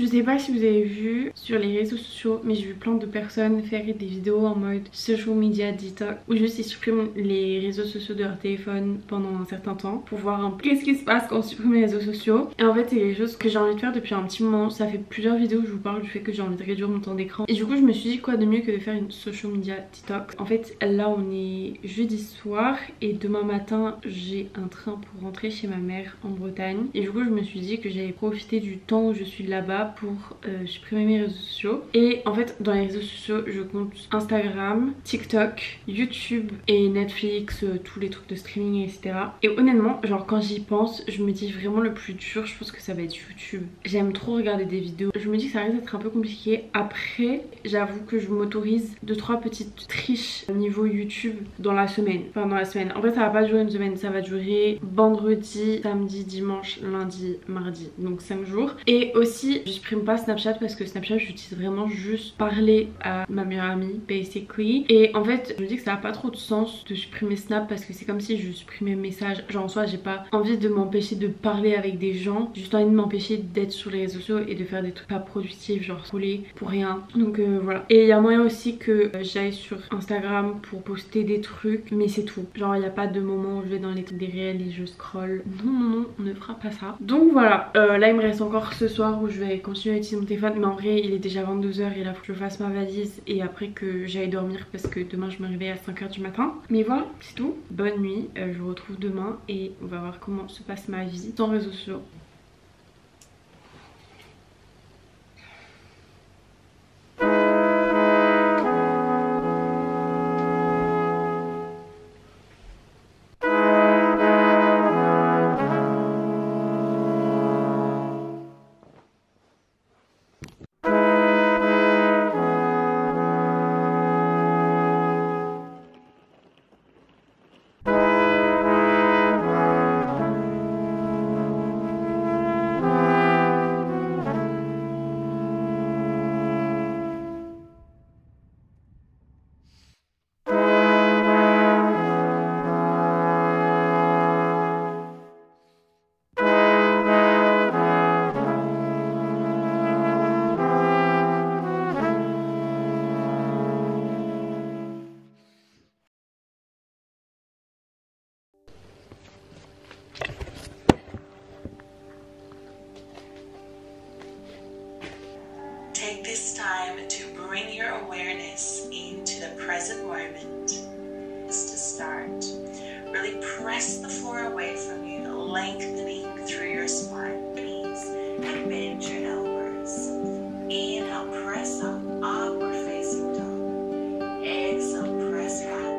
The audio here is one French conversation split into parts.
Je sais pas si vous avez vu sur les réseaux sociaux, mais j'ai vu plein de personnes faire des vidéos en mode social media detox, où juste ils suppriment les réseaux sociaux de leur téléphone pendant un certain temps pour voir un peu qu'est-ce qui se passe quand on supprime les réseaux sociaux. Et en fait c'est quelque chose que j'ai envie de faire depuis un petit moment. Ça fait plusieurs vidéos où je vous parle du fait que j'ai envie de réduire mon temps d'écran. Et du coup je me suis dit quoi de mieux que de faire une social media detox. En fait là on est jeudi soir et demain matin j'ai un train pour rentrer chez ma mère en Bretagne. Et du coup je me suis dit que j'allais profiter du temps où je suis là-bas pour supprimer mes réseaux sociaux. Et en fait dans les réseaux sociaux je compte Instagram, TikTok, YouTube et Netflix, tous les trucs de streaming etc. Et honnêtement genre quand j'y pense je me dis vraiment le plus dur je pense que ça va être YouTube. J'aime trop regarder des vidéos. Je me dis que ça risque d'être un peu compliqué. Après j'avoue que je m'autorise 2-3 petites triches au niveau YouTube dans la semaine. Enfin dans la semaine. En fait ça va pas durer une semaine, ça va durer vendredi, samedi, dimanche, lundi, mardi. Donc 5 jours. Et aussi je supprime pas Snapchat parce que Snapchat j'utilise vraiment juste parler à ma meilleure amie basically. Et en fait je me dis que ça a pas trop de sens de supprimer Snap parce que c'est comme si je supprimais message. Genre en soi j'ai pas envie de m'empêcher de parler avec des gens. J'ai juste envie de m'empêcher d'être sur les réseaux sociaux et de faire des trucs pas productifs genre scroller pour rien. Donc voilà. Et il y a moyen aussi que j'aille sur Instagram pour poster des trucs mais c'est tout. Genre il n'y a pas de moment où je vais dans les trucs des réels et je scroll. Non non non on ne fera pas ça. Donc voilà là il me reste encore ce soir où je vais continuer à utiliser mon téléphone. Mais en vrai il est déjà 22h et là faut que je fasse ma valise et après que j'aille dormir parce que demain je me réveille à 5h du matin. Mais voilà c'est tout. Bonne nuit. Je vous retrouve demain et on va voir comment se passe ma vie sans réseaux sociaux. Take this time to bring your awareness into the present moment. Just to start, really press the floor away from you, lengthening through your spine. Knees and bend your elbows. Inhale, press up, upward facing dog. Exhale, press back.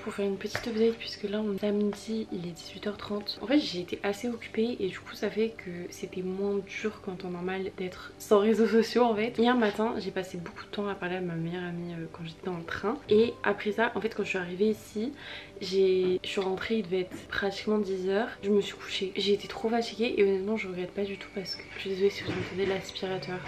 Pour faire une petite update puisque là on est samedi, il est 18h30. En fait j'ai été assez occupée et du coup ça fait que c'était moins dur qu'en temps normal d'être sans réseaux sociaux en fait. Hier matin j'ai passé beaucoup de temps à parler à ma meilleure amie quand j'étais dans le train. Et après ça en fait quand je suis arrivée ici je suis rentrée, il devait être pratiquement 10h. Je me suis couchée, j'ai été trop fatiguée et honnêtement je regrette pas du tout parce que je suis désolée si vous entendez l'aspirateur.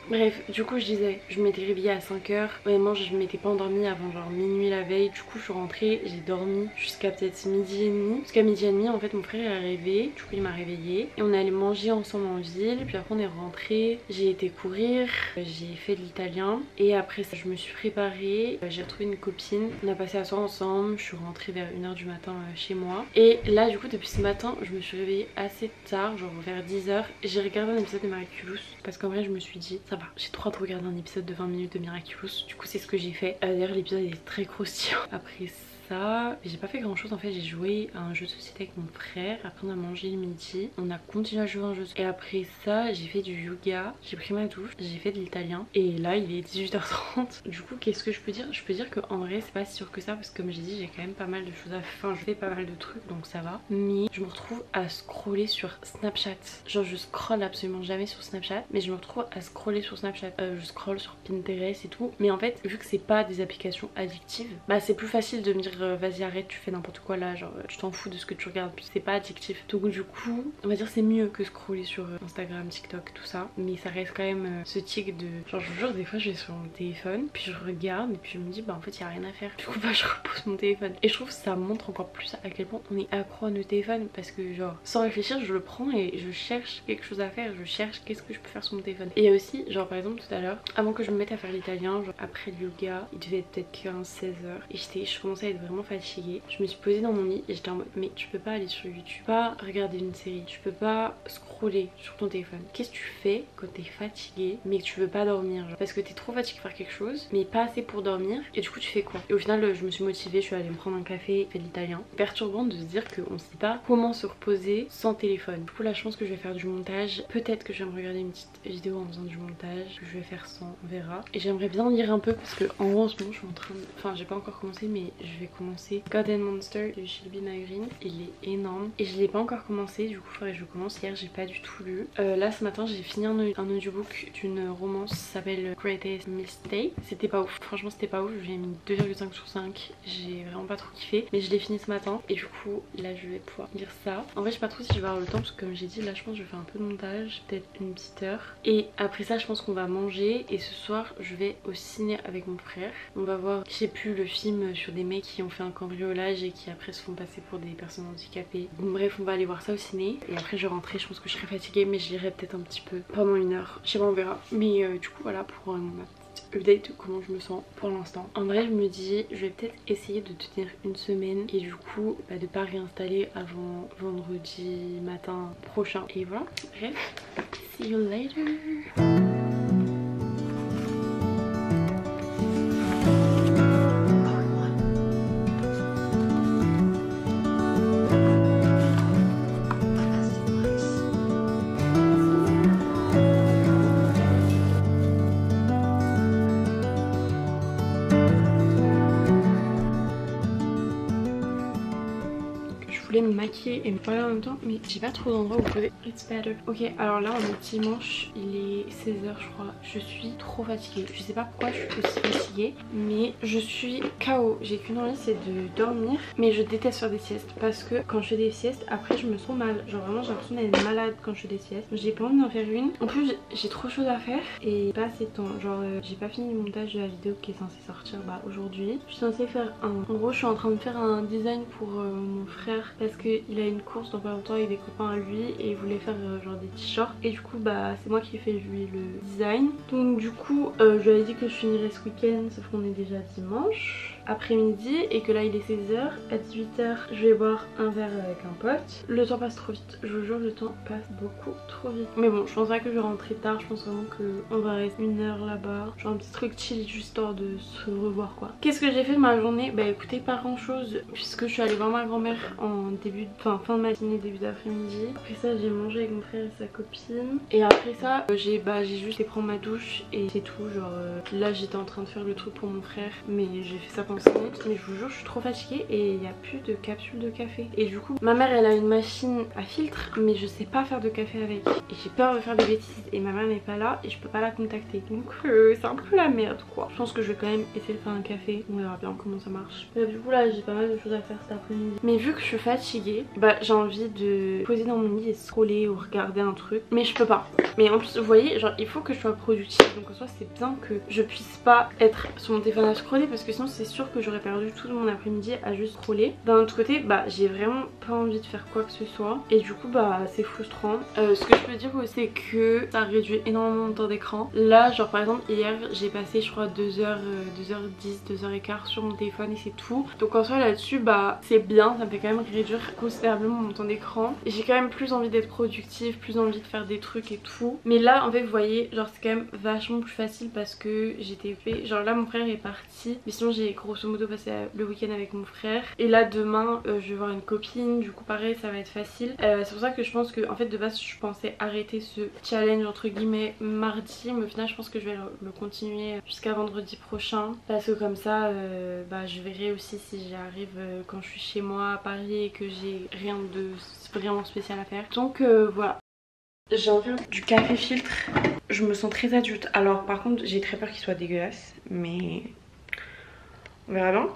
Bref du coup je disais je m'étais réveillée à 5h. Honnêtement je m'étais pas endormie avant genre minuit la veille. Du coup je suis rentrée, j'ai dormi jusqu'à peut-être midi et demi. Jusqu'à midi et demi en fait mon frère est arrivé, du coup il m'a réveillée et on est allé manger ensemble en ville. Puis après on est rentré, j'ai été courir, j'ai fait de l'italien et après ça je me suis préparée, j'ai retrouvé une copine, on a passé la soirée ensemble, je suis rentrée vers 1h du matin chez moi. Et là du coup depuis ce matin je me suis réveillée assez tard, genre vers 10h. J'ai regardé un épisode de Miraculous parce qu'en vrai je me suis dit ça va, j'ai trop hâte de regarder un épisode de 20 minutes de Miraculous. Du coup c'est ce que j'ai fait. D'ailleurs l'épisode est très croustillant. Après ça ça, j'ai pas fait grand chose en fait. J'ai joué à un jeu de société avec mon frère. Après on a mangé le midi, on a continué à jouer à un jeu de société. Et après ça j'ai fait du yoga, j'ai pris ma douche, j'ai fait de l'italien. Et là il est 18h30. Du coup qu'est-ce que je peux dire? Je peux dire qu'en vrai c'est pas si sûr que ça, parce que comme j'ai dit j'ai quand même pas mal de choses à faire. Enfin je fais pas mal de trucs donc ça va. Mais je me retrouve à scroller sur Snapchat. Genre je scrolle absolument jamais sur Snapchat, mais je me retrouve à scroller sur Snapchat. Je scrolle sur Pinterest et tout. Mais en fait vu que c'est pas des applications addictives, bah c'est plus facile de me dire vas-y arrête, tu fais n'importe quoi là, genre tu t'en fous de ce que tu regardes, puis c'est pas addictif. Donc du coup on va dire c'est mieux que scroller sur Instagram, TikTok, tout ça. Mais ça reste quand même ce tic de genre je vous jure des fois je vais sur mon téléphone, puis je regarde et puis je me dis bah en fait y a rien à faire. Du coup bah je repose mon téléphone. Et je trouve que ça montre encore plus à quel point on est accro à nos téléphones, parce que genre sans réfléchir je le prends et je cherche quelque chose à faire, je cherche qu'est-ce que je peux faire sur mon téléphone. Et il y a aussi genre par exemple tout à l'heure, avant que je me mette à faire l'italien, genre après le yoga, il devait être peut-être 15-16h et je commençais à être vraiment fatiguée. Je me suis posée dans mon lit et j'étais en mode mais tu peux pas aller sur YouTube, tu peux pas regarder une série, tu peux pas scroller sur ton téléphone. Qu'est-ce que tu fais quand t'es fatiguée mais que tu veux pas dormir, genre, parce que t'es trop fatiguée pour faire quelque chose mais pas assez pour dormir, et du coup tu fais quoi? Et au final je me suis motivée, je suis allée me prendre un café, fait de l'italien. Perturbant de se dire qu'on sait pas comment se reposer sans téléphone. Du coup là je pense que je vais faire du montage, peut-être que je vais me regarder une petite vidéo en faisant du montage, que je vais faire sans, on verra. Et j'aimerais bien lire un peu parce que en gros en ce moment je suis en train de... Enfin j'ai pas encore commencé mais je vais commencer God and Monster de Shelby Magrin. Il est énorme et je l'ai pas encore commencé, du coup faudrait que je commence. Hier j'ai pas du tout lu. Là ce matin j'ai fini un audiobook d'une romance qui s'appelle Greatest Mistake. C'était pas ouf, franchement c'était pas ouf, j'ai mis 2,5 sur 5, j'ai vraiment pas trop kiffé, mais je l'ai fini ce matin et du coup là je vais pouvoir lire ça. En vrai je sais pas trop si je vais avoir le temps parce que comme j'ai dit là je pense que je vais faire un peu de montage, peut-être une petite heure, et après ça je pense qu'on va manger et ce soir je vais au ciné avec mon frère. On va voir, je sais plus, le film sur des mecs qui ont fait un cambriolage et qui après se font passer pour des personnes handicapées. Donc, bref on va aller voir ça au ciné et après je vais rentrer, je pense que je serai fatiguée mais je lirai peut-être un petit peu pendant une heure, je sais pas, on verra. Mais du coup voilà pour ma update de comment je me sens pour l'instant. En vrai je me dis je vais peut-être essayer de tenir une semaine et du coup bah, de pas réinstaller avant vendredi matin prochain. Et voilà, bref, see you later. Me maquiller et me parler en même temps, mais j'ai pas trop d'endroits où vous pouvez. It's better. Ok, alors là on est dimanche, il est 16h je crois. Je suis trop fatiguée. Je sais pas pourquoi je suis aussi fatiguée, mais je suis KO. J'ai qu'une envie, c'est de dormir. Mais je déteste faire des siestes parce que quand je fais des siestes, après je me sens mal. Genre vraiment j'ai l'impression d'être malade quand je fais des siestes. J'ai pas envie d'en faire une. En plus j'ai trop de choses à faire et pas assez de temps. Genre j'ai pas fini le montage de la vidéo qui est censée sortir aujourd'hui. Je suis censée faire en gros je suis en train de faire un design pour mon frère parce qu'il a une course dans pas longtemps avec des copains à lui et il voulait faire genre des t-shirts, et du coup bah c'est moi qui ai fait lui le design. Donc du coup je lui avais dit que je finirais ce week-end, sauf qu'on est déjà dimanche après-midi et que là il est 16h. À 18h je vais boire un verre avec un pote. Le temps passe trop vite, je vous jure le temps passe beaucoup trop vite. Mais bon je pense pas que je vais rentrer tard, je pense vraiment qu'on va rester une heure là-bas, genre un petit truc chill juste histoire de se revoir quoi. Qu'est-ce que j'ai fait de ma journée? Bah écoutez pas grand chose puisque je suis allée voir ma grand-mère en fin de matinée, début d'après-midi. Après ça j'ai mangé avec mon frère et sa copine et après ça j'ai juste été prendre ma douche et c'est tout. Genre là j'étais en train de faire le truc pour mon frère mais j'ai fait ça pendant 5 minutes, mais je vous jure je suis trop fatiguée et il n'y a plus de capsules de café. Et du coup ma mère elle a une machine à filtre mais je sais pas faire de café avec et j'ai peur de faire des bêtises et ma mère n'est pas là et je peux pas la contacter, donc c'est un peu la merde quoi. Je pense que je vais quand même essayer de faire un café, on verra bien comment ça marche. Du coup là j'ai pas mal de choses à faire cet après-midi, mais vu que je suis fatiguée bah j'ai envie de poser dans mon lit et scroller ou regarder un truc, mais je peux pas. Mais en plus vous voyez genre il faut que je sois productive, donc en soi c'est bien que je puisse pas être sur mon téléphone à scroller parce que sinon c'est sûr que j'aurais perdu tout mon après-midi à juste scroller. D'un autre côté bah j'ai vraiment pas envie de faire quoi que ce soit et du coup bah c'est frustrant. Ce que je peux dire aussi c'est que ça réduit énormément mon temps d'écran. Là genre par exemple hier j'ai passé je crois 2h10, 2h15 sur mon téléphone et c'est tout. Donc en soi là-dessus bah c'est bien, ça me fait quand même réduire considérablement mon temps d'écran. J'ai quand même plus envie d'être productive, plus envie de faire des trucs et tout. Mais là en fait vous voyez genre c'est quand même vachement plus facile parce que j'étais fait. Genre là mon frère est parti mais sinon j'ai gros grosso modo passer le week-end avec mon frère. Et là demain je vais voir une copine, du coup pareil ça va être facile. C'est pour ça que je pense que en fait de base je pensais arrêter ce challenge entre guillemets mardi, mais au final je pense que je vais le continuer jusqu'à vendredi prochain, parce que comme ça je verrai aussi si j'y arrive quand je suis chez moi à Paris et que j'ai rien de vraiment spécial à faire. Donc voilà. J'ai envie du café filtre. Je me sens très adulte. Alors par contre j'ai très peur qu'il soit dégueulasse, mais on verra bien.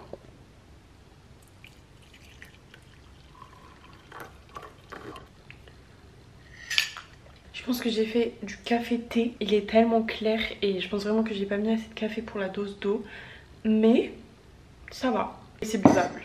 Je pense que j'ai fait du café thé. Il est tellement clair et je pense vraiment que j'ai pas mis assez de café pour la dose d'eau. Mais ça va. Et c'est buvable.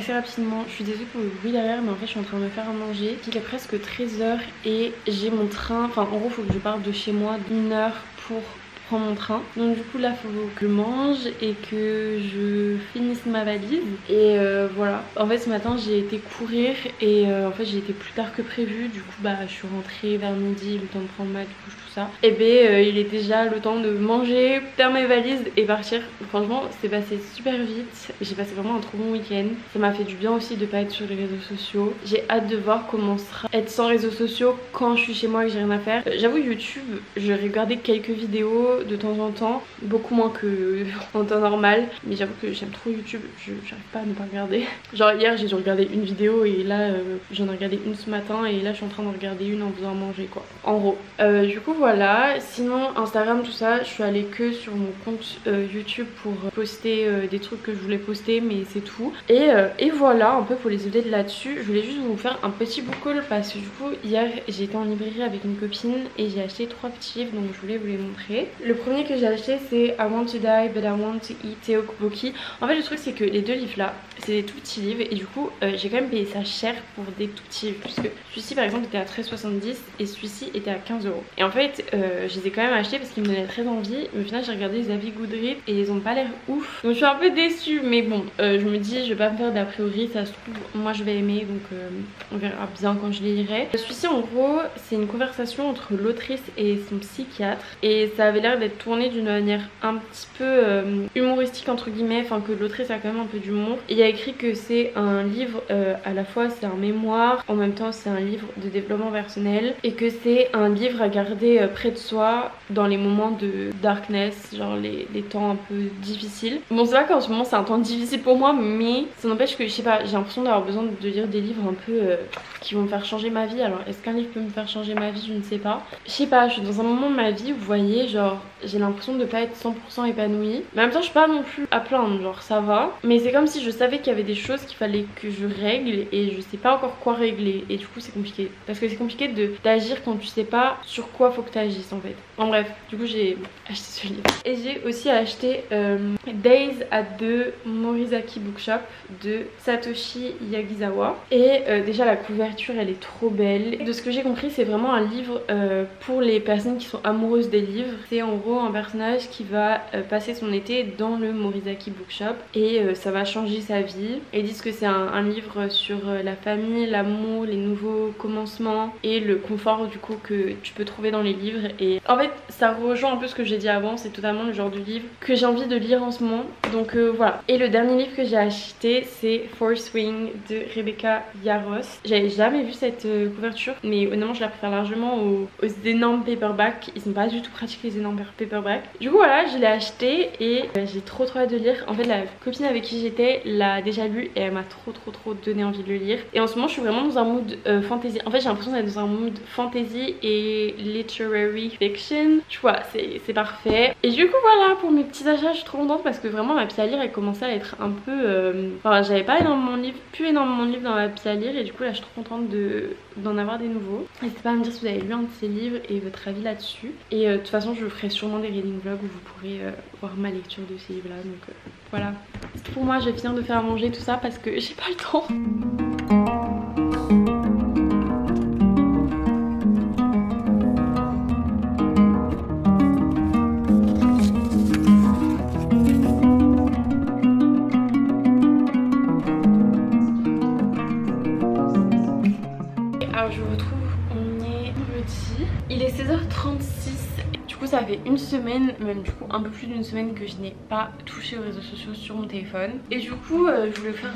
Rapidement, je suis désolée pour le bruit derrière, mais en fait je suis en train de me faire à manger. Il est presque 13h et j'ai mon train, enfin en gros faut que je parte de chez moi d'1 heure pour prendre mon train. Donc du coup là faut que je mange et que je finisse ma valise. Et voilà, en fait ce matin j'ai été courir et en fait j'ai été plus tard que prévu. Du coup je suis rentrée vers midi, le temps de prendre ma douche, tout ça. Et il est déjà le temps de manger, faire mes valises et partir. Franchement c'est passé super vite. J'ai passé vraiment un trop bon week-end. Ça m'a fait du bien aussi de pas être sur les réseaux sociaux. J'ai hâte de voir comment sera être sans réseaux sociaux quand je suis chez moi et que j'ai rien à faire. J'avoue YouTube, je regardais quelques vidéos de temps en temps, beaucoup moins que en temps normal, mais j'avoue que j'aime trop YouTube, j'arrive pas à ne pas regarder. Genre hier j'ai dû regarder une vidéo et là j'en ai regardé une ce matin et là je suis en train de regarder une en faisant à manger quoi, en gros. Du coup voilà, sinon Instagram tout ça, je suis allée que sur mon compte YouTube pour poster des trucs que je voulais poster, mais c'est tout. Et voilà un peu pour les idées de là-dessus. Je voulais juste vous faire un petit book haul parce que du coup hier j'ai été en librairie avec une copine et j'ai acheté 3 petits livres, donc je voulais vous les montrer. Le premier que j'ai acheté c'est I Want to Die But I Want to Eat Teo Kuboki. En fait le truc c'est que les deux livres là c'est des tout petits livres et du coup j'ai quand même payé ça cher pour des tout petits livres, puisque celui-ci par exemple était à 13,70 et celui-ci était à 15 €. Et en fait je les ai quand même achetés parce qu'ils me donnaient très envie, mais au final j'ai regardé les avis Goodreads et ils ont pas l'air ouf, donc je suis un peu déçue, mais bon je me dis je vais pas me faire d'a priori, ça se trouve moi je vais aimer, donc on verra bien quand je les lirai. Celui-ci en gros c'est une conversation entre l'autrice et son psychiatre et ça avait l'air d'être tourné d'une manière un petit peu humoristique entre guillemets, enfin que l'autrice a quand même un peu d'humour. Il y a écrit que c'est un livre à la fois c'est un mémoire, en même temps c'est un livre de développement personnel et que c'est un livre à garder près de soi dans les moments de darkness, genre les temps un peu difficiles. Bon c'est vrai qu'en ce moment c'est un temps difficile pour moi, mais ça n'empêche que je sais pas, j'ai l'impression d'avoir besoin de lire des livres un peu qui vont me faire changer ma vie. Alors est-ce qu'un livre peut me faire changer ma vie, je ne sais pas. Je sais pas, je suis dans un moment de ma vie où vous voyez genre j'ai l'impression de pas être 100% épanouie. Mais en même temps je suis pas non plus à plaindre, genre ça va. Mais c'est comme si je savais qu'il y avait des choses qu'il fallait que je règle et je sais pas encore quoi régler. Et du coup c'est compliqué. Parce que c'est compliqué d'agir quand tu sais pas sur quoi faut que tu agisses en fait. En bref, du coup j'ai acheté ce livre. Et j'ai aussi acheté Days at the Morizaki Bookshop de Satoshi Yagisawa. Et déjà la couverture elle est trop belle. De ce que j'ai compris c'est vraiment un livre pour les personnes qui sont amoureuses des livres. C'est en gros un personnage qui va passer son été dans le Morizaki Bookshop et ça va changer sa vie. Et ils disent que c'est un livre sur la famille, l'amour, les nouveaux commencements et le confort du coup que tu peux trouver dans les livres. Et en fait ça rejoint un peu ce que j'ai dit avant, c'est totalement le genre de livre que j'ai envie de lire en ce moment. Donc voilà. Et le dernier livre que j'ai acheté c'est Fourth Wing de Rebecca Yarros. J'avais jamais vu cette couverture mais honnêtement je la préfère largement aux énormes paperbacks. Ils sont pas du tout pratiques les énormes paperbacks. Du coup voilà, je l'ai acheté et j'ai trop hâte de lire. En fait la copine avec qui j'étais l'a déjà lu et elle m'a trop donné envie de le lire. Et en ce moment je suis vraiment dans un mood fantasy. En fait j'ai l'impression d'être dans un mood fantasy et literary fiction. Tu vois, c'est parfait. Et du coup voilà, pour mes petits achats je suis trop contente parce que vraiment ma pile à lire elle commençait à être un peu... Enfin j'avais pas énormément de livres, plus énormément de livres dans ma pile à lire et du coup là je suis trop contente d'en avoir des nouveaux. N'hésitez pas à me dire si vous avez lu un de ces livres et votre avis là-dessus. Et de toute façon je ferai sûrement des reading vlogs où vous pourrez voir ma lecture de ces livres là. Donc voilà, c'est tout pour moi, je vais finir de faire à manger tout ça parce que j'ai pas le temps. Alors je vous retrouve, on est jeudi, il est 16h36. Du coup ça fait une semaine, même du coup un peu plus d'une semaine que je n'ai pas touché aux réseaux sociaux sur mon téléphone. Et du coup je voulais faire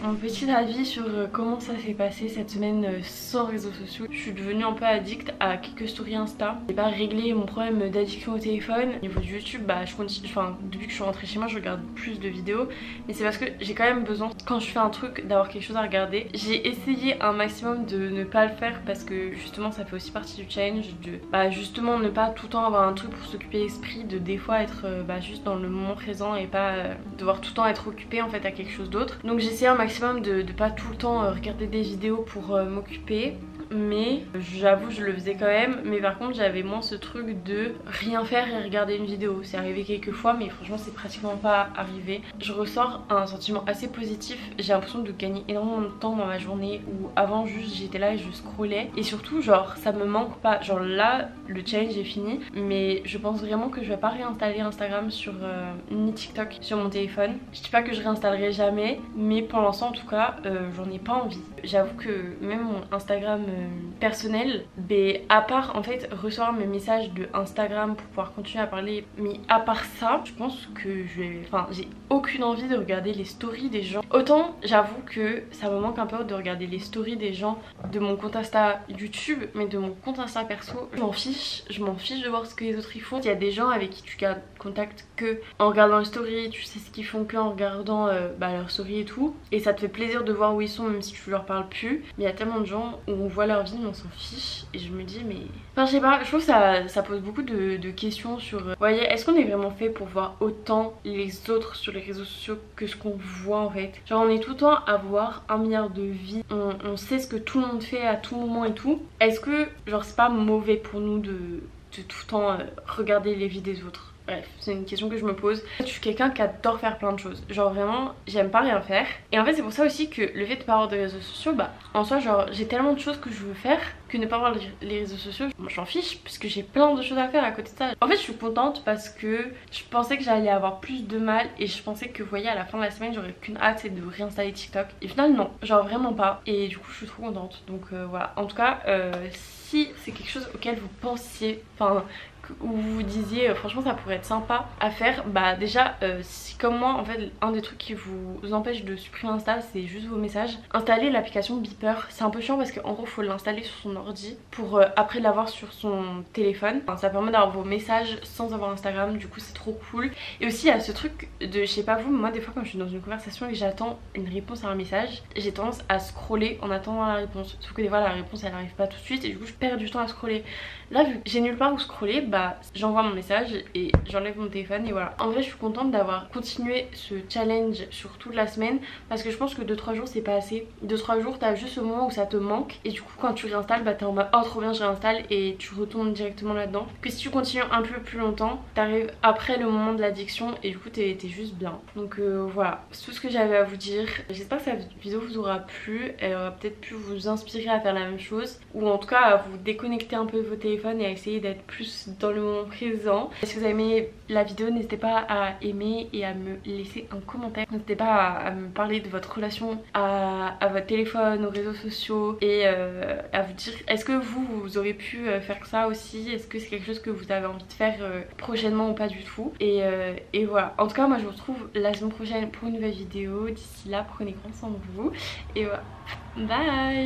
un petit avis sur comment ça s'est passé cette semaine sans réseaux sociaux. Je suis devenue un peu addict à quelques stories Insta. J'ai pas réglé mon problème d'addiction au téléphone. Au niveau de YouTube, bah je continue, enfin depuis que je suis rentrée chez moi je regarde plus de vidéos. Mais c'est parce que j'ai quand même besoin, quand je fais un truc, d'avoir quelque chose à regarder. J'ai essayé un maximum de ne pas le faire parce que justement ça fait aussi partie du challenge de justement ne pas tout le temps avoir un truc pour s'occuper l'esprit, de des fois être juste dans le moment présent et pas devoir tout le temps être occupé en fait à quelque chose d'autre. Donc j'ai essayé un maximum de pas tout le temps regarder des vidéos pour m'occuper. Mais j'avoue je le faisais quand même, mais par contre j'avais moins ce truc de rien faire et regarder une vidéo. C'est arrivé quelques fois mais franchement c'est pratiquement pas arrivé. Je ressors un sentiment assez positif, j'ai l'impression de gagner énormément de temps dans ma journée où avant juste j'étais là et je scrollais. Et surtout genre ça me manque pas, genre là le challenge est fini mais je pense vraiment que je vais pas réinstaller Instagram sur ni TikTok sur mon téléphone. Je dis pas que je réinstallerai jamais mais pour l'instant en tout cas j'en ai pas envie. J'avoue que même mon Instagram personnel, à part en fait recevoir mes messages de Instagram pour pouvoir continuer à parler, mais à part ça je pense que j'ai aucune envie de regarder les stories des gens. Autant j'avoue que ça me manque un peu de regarder les stories des gens de mon compte Insta YouTube, mais de mon compte Insta perso je m'en fiche de voir ce que les autres y font. Il y a des gens avec qui tu gardes contact que en regardant les stories, tu sais ce qu'ils font que en regardant leurs stories et tout, et ça te fait plaisir de voir où ils sont même si tu leur parles plus. Mais il y a tellement de gens où on voit leur vie mais on s'en fiche et je me dis mais... Enfin je sais pas, je trouve que ça pose beaucoup de questions sur... voyez, est-ce qu'on est vraiment fait pour voir autant les autres sur les réseaux sociaux que ce qu'on voit en fait? Genre on est tout le temps à voir 1 milliard de vies, on sait ce que tout le monde fait à tout moment et tout. Est-ce que genre c'est pas mauvais pour nous de tout le temps regarder les vies des autres? Bref, c'est une question que je me pose. Je suis quelqu'un qui adore faire plein de choses. Genre vraiment, j'aime pas rien faire. Et en fait, c'est pour ça aussi que le fait de pas avoir de réseaux sociaux, en soi, genre j'ai tellement de choses que je veux faire que ne pas avoir les réseaux sociaux, moi j'en fiche puisque j'ai plein de choses à faire à côté de ça. En fait, je suis contente parce que je pensais que j'allais avoir plus de mal et je pensais que, vous voyez, à la fin de la semaine, j'aurais qu'une hâte, c'est de réinstaller TikTok. Et au final, non, genre vraiment pas. Et du coup, je suis trop contente. Donc voilà. En tout cas, si c'est quelque chose auquel vous pensiez, où vous vous disiez franchement ça pourrait être sympa à faire, déjà si comme moi en fait un des trucs qui vous empêche de supprimer Insta c'est juste vos messages, installez l'application Beeper. C'est un peu chiant parce qu'en gros faut l'installer sur son ordi pour après l'avoir sur son téléphone. Ça permet d'avoir vos messages sans avoir Instagram, du coup c'est trop cool. Et aussi il y a ce truc de, je sais pas vous, mais moi des fois quand je suis dans une conversation et que j'attends une réponse à un message, j'ai tendance à scroller en attendant la réponse, sauf que des fois la réponse elle arrive pas tout de suite et du coup je perds du temps à scroller. Là vu que j'ai nulle part où scroller, bah j'envoie mon message et j'enlève mon téléphone et voilà. En vrai je suis contente d'avoir continué ce challenge sur toute la semaine parce que je pense que 2-3 jours c'est pas assez. 2-3 jours t'as juste ce moment où ça te manque et du coup quand tu réinstalles bah t'es en mode oh trop bien je réinstalle et tu retournes directement là-dedans. Que si tu continues un peu plus longtemps t'arrives après le moment de l'addiction et du coup t'es juste bien. Donc voilà, c'est tout ce que j'avais à vous dire. J'espère que cette vidéo vous aura plu, elle aura peut-être pu vous inspirer à faire la même chose ou en tout cas à vous déconnecter un peu de vos téléphones et à essayer d'être plus dans le moment présent. Si vous avez aimé la vidéo, n'hésitez pas à aimer et à me laisser un commentaire. N'hésitez pas à me parler de votre relation à votre téléphone, aux réseaux sociaux et à vous dire est-ce que vous aurez pu faire ça aussi, est-ce que c'est quelque chose que vous avez envie de faire prochainement ou pas du tout et voilà. En tout cas moi je vous retrouve la semaine prochaine pour une nouvelle vidéo. D'ici là prenez grand soin de vous et voilà. Bye.